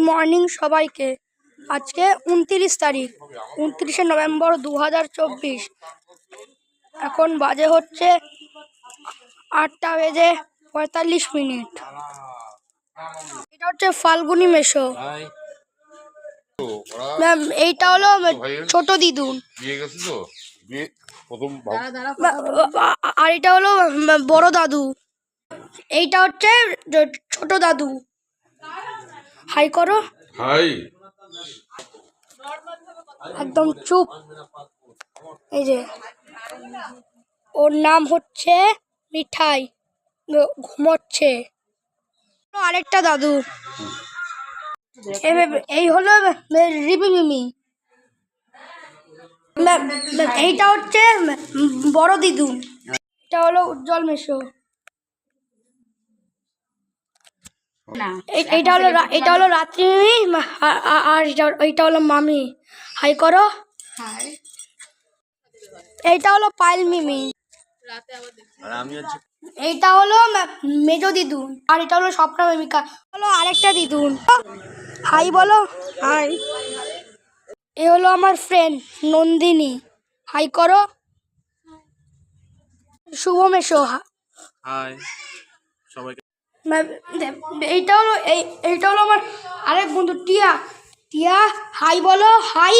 Morning সবাইকে। আজকে 29 তারিখ, 29শে নভেম্বর 2024। এখন বাজে হচ্ছে 8:45। এটা হচ্ছে ফাল্গুনি মেশো। ম্যাম এইটা হলো ছোট দিদুন, আর এটা হলো বড় দাদু। এইটা হচ্ছে ছোট দাদু। হাই করো। হাই। একদম চুপ। এই যে ওর নাম হচ্ছে মিঠাই, ঘুমোচ্ছে। আরেকটা দাদু, এই হলো রিপি মিমি। এইটা হচ্ছে বড় দিদু। এটা হলো উজ্জ্বল মেশো। এটা হলো রাত্রি মিমি, আর এইটা হলো মামি। হাই করো। এইটা হলো পাইল মিমি। এইটা হলো মেজো দিদুন, আর এটা হলো স্বপ্না মিমিকা। হলো আরেকটা দিদুন। হাই বলো। হাই। এ হলো আমার ফ্রেন্ড নন্দিনী। হাই করো। শুভ মেশো। হাই সবাইকে। এইটা হলো আমার আরেক বন্ধু টিয়া। টিয়া হাই বলো। হাই।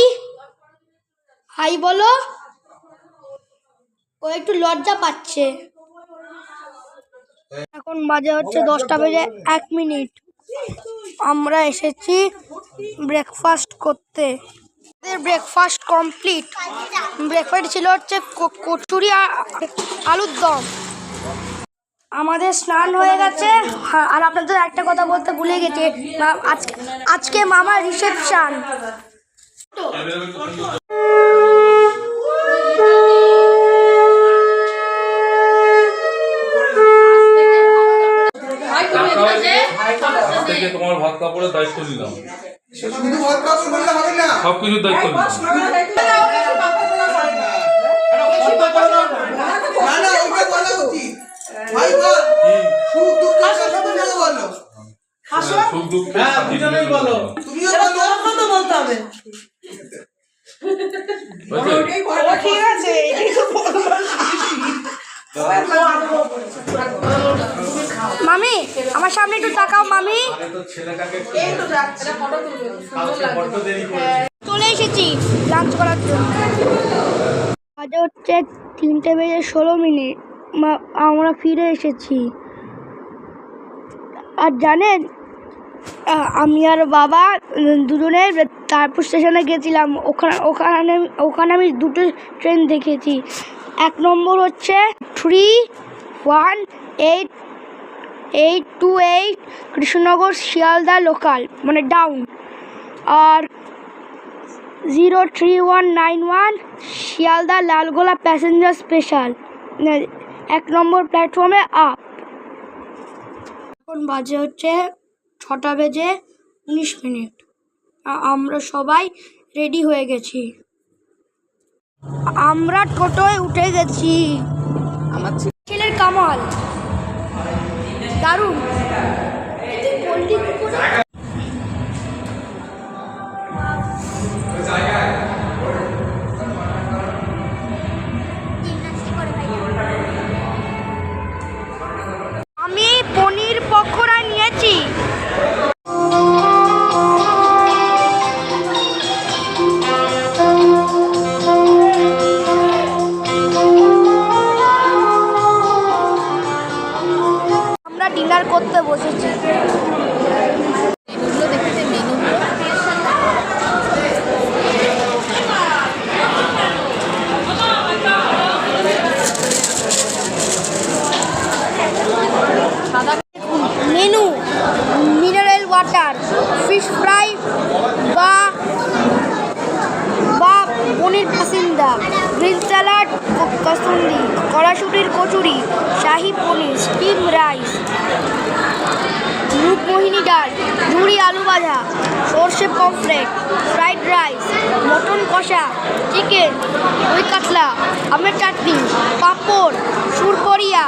হাই বলো। ও একটু লজ্জা পাচ্ছে। এখন বাজে হচ্ছে 10:01। আমরা এসেছি ব্রেকফাস্ট করতে। Breakfast complete. ব্রেকফাস্ট ছিল হচ্ছে কচুরি আর আলুর দম। আমাদের স্নান হয়ে গেছে। আর আপনাদের একটা কথা বলতে ভুলে গেছি, আজকে মামার রিসেপশন। তোমার ভাত কাপড়ের দায়িত্ব নিলাম। সবকিছুর দায়িত্ব নিলাম। মামি আমার সামনে একটু তাকাও। মামি চলে এসেছি লাঞ্চ করার জন্য। বাজে হচ্ছে 3:16। আমরা ফিরে এসেছি। আর জানেন, আমি আর বাবা দুজনে তারপর স্টেশনে গেছিলাম। ওখানে আমি দুটো ট্রেন দেখেছি। এক নম্বর হচ্ছে 31828 কৃষ্ণনগর শিয়ালদা লোকাল, মানে ডাউন। আর 03191 শিয়ালদা লালগোলা প্যাসেঞ্জার স্পেশাল, 1 নম্বর প্ল্যাটফর্মে আপ। এখন বাজে হচ্ছে 6:19। আমরা সবাই রেডি হয়ে গেছি। আমরা টোটোয় উঠে গেছি। আমার ছেলের কামাল দারুণ। আমি পনির পকোড়া নিয়েছি। আমরা ডিনার করতে বসেছি। Menu: mineral water, fish fry বা পনির পাসিন্দা, গ্রিন স্যালাড, কাসুন্দি, কড়াশুটির কচুরি, শাহি পনির, স্টিম রাইস, মুগমোহিনী ডাল, ঝুড়ি আলু ভাজা, সর্ষে পমফ্রেট, ফ্রাইড রাইস, মটন কষা, চিকেন, দই কাতলা, আমের চাটনি, পাঁপড়, সুরপরিয়া,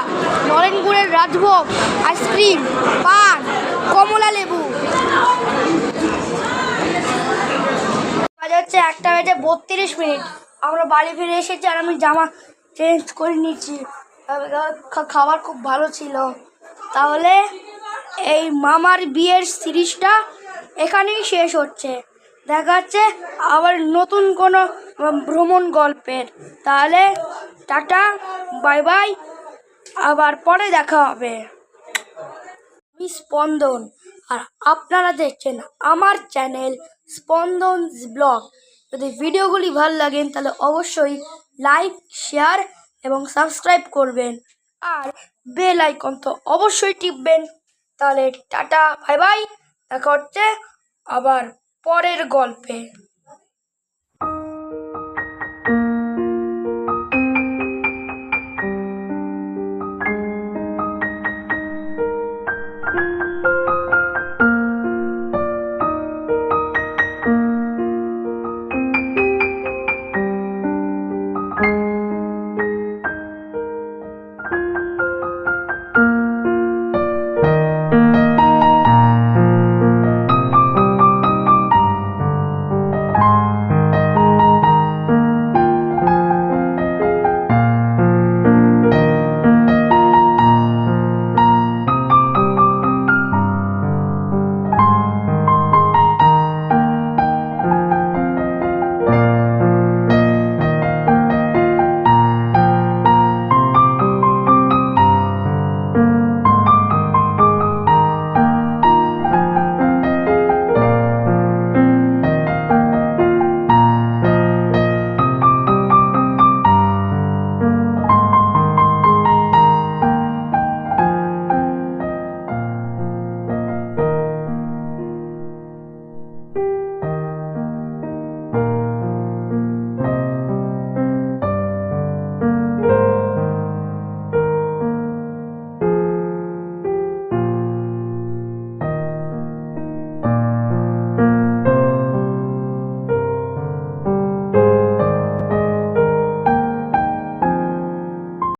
নরেন গুড়ের রাজভোগ, আইসক্রিম, পান, কমলা লেবু। 1:32 আমরা বাড়ি ফিরে এসেছি আর আমি জামা চেঞ্জ করে নিচ্ছি। খাবার খুব ভালো ছিল। তাহলে এই মামার বিয়ের সিরিজটা এখানেই শেষ হচ্ছে। দেখা যাচ্ছে আবার নতুন কোনো ভ্রমণ গল্পের। তাহলে টাটা, বাই বাই, আবার পরে দেখা হবে। আমি স্পন্দন আর আপনারা দেখছেন আমার চ্যানেল স্পন্দন ব্লগ। যদি ভিডিওগুলি ভালো লাগেন তাহলে অবশ্যই লাইক, শেয়ার এবং সাবস্ক্রাইব করবেন আর বেল আইকন তো অবশ্যই টিপবেন। তাহলে টাটা, বাই বাই, দেখা হচ্ছে আবার পরের গল্পে।